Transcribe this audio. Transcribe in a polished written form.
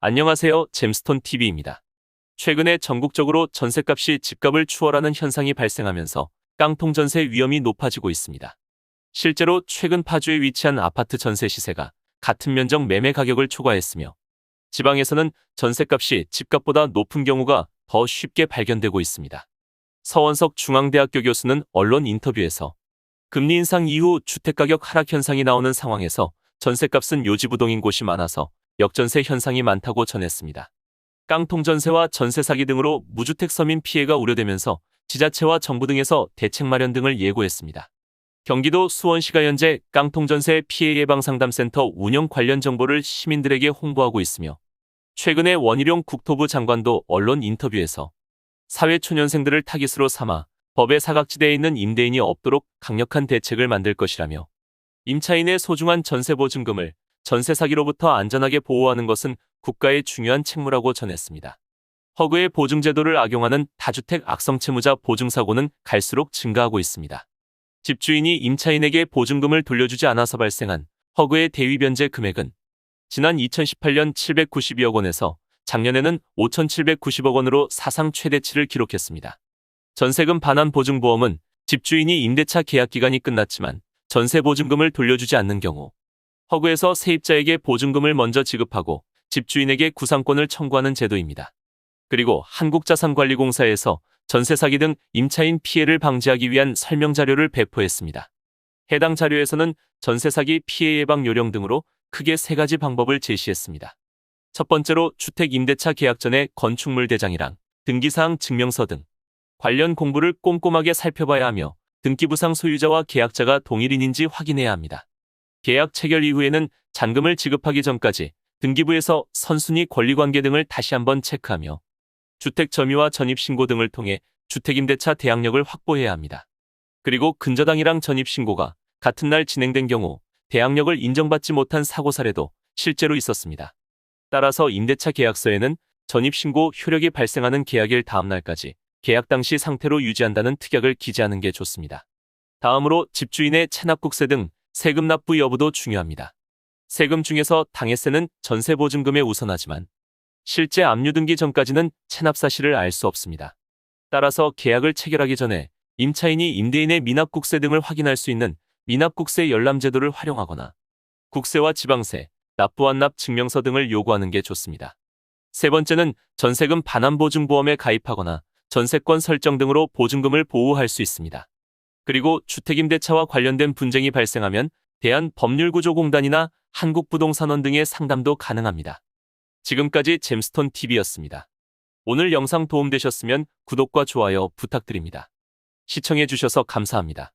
안녕하세요. 잼스톤TV입니다. 최근에 전국적으로 전셋값이 집값을 추월하는 현상이 발생하면서 깡통 전세 위험이 높아지고 있습니다. 실제로 최근 파주에 위치한 아파트 전세 시세가 같은 면적 매매 가격을 초과했으며 지방에서는 전셋값이 집값보다 높은 경우가 더 쉽게 발견되고 있습니다. 서원석 중앙대학교 교수는 언론 인터뷰에서 금리 인상 이후 주택가격 하락 현상이 나오는 상황에서 전셋값은 요지부동인 곳이 많아서 역전세 현상이 많다고 전했습니다. 깡통 전세와 전세 사기 등으로 무주택 서민 피해가 우려되면서 지자체와 정부 등에서 대책 마련 등을 예고했습니다. 경기도 수원시가 현재 깡통 전세 피해 예방 상담센터 운영 관련 정보를 시민들에게 홍보하고 있으며 최근에 원희룡 국토부 장관도 언론 인터뷰에서 사회초년생들을 타깃으로 삼아 법의 사각지대에 있는 임대인이 없도록 강력한 대책을 만들 것이라며 임차인의 소중한 전세보증금을 전세 사기로부터 안전하게 보호하는 것은 국가의 중요한 책무라고 전했습니다. 허그의 보증제도를 악용하는 다주택 악성채무자 보증사고는 갈수록 증가하고 있습니다. 집주인이 임차인에게 보증금을 돌려주지 않아서 발생한 허그의 대위변제 금액은 지난 2018년 792억 원에서 작년에는 5,790억 원으로 사상 최대치를 기록했습니다. 전세금 반환 보증보험은 집주인이 임대차 계약 기간이 끝났지만 전세 보증금을 돌려주지 않는 경우 허그에서 세입자에게 보증금을 먼저 지급하고 집주인에게 구상권을 청구하는 제도입니다. 그리고 한국자산관리공사에서 전세 사기 등 임차인 피해를 방지하기 위한 설명 자료를 배포했습니다. 해당 자료에서는 전세 사기 피해 예방 요령 등으로 크게 세 가지 방법을 제시했습니다. 첫 번째로 주택 임대차 계약 전에 건축물 대장이랑 등기사항 증명서 등 관련 공부를 꼼꼼하게 살펴봐야 하며 등기부상 소유자와 계약자가 동일인인지 확인해야 합니다. 계약 체결 이후에는 잔금을 지급하기 전까지 등기부에서 선순위 권리관계 등을 다시 한번 체크하며 주택 점유와 전입신고 등을 통해 주택임대차 대항력을 확보해야 합니다. 그리고 근저당이랑 전입신고가 같은 날 진행된 경우 대항력을 인정받지 못한 사고 사례도 실제로 있었습니다. 따라서 임대차 계약서에는 전입신고 효력이 발생하는 계약일 다음 날까지 계약 당시 상태로 유지한다는 특약을 기재하는 게 좋습니다. 다음으로 집주인의 체납국세 등 세금 납부 여부도 중요합니다. 세금 중에서 당해세는 전세보증금에 우선하지만 실제 압류 등기 전까지는 체납 사실을 알 수 없습니다. 따라서 계약을 체결하기 전에 임차인이 임대인의 미납국세 등을 확인할 수 있는 미납국세 열람 제도를 활용하거나 국세와 지방세, 납부완납 증명서 등을 요구하는 게 좋습니다. 세 번째는 전세금 반환보증보험에 가입하거나 전세권 설정 등으로 보증금을 보호할 수 있습니다. 그리고 주택임대차와 관련된 분쟁이 발생하면 대한법률구조공단이나 한국부동산원 등의 상담도 가능합니다. 지금까지 잼스톤TV였습니다. 오늘 영상 도움되셨으면 구독과 좋아요 부탁드립니다. 시청해주셔서 감사합니다.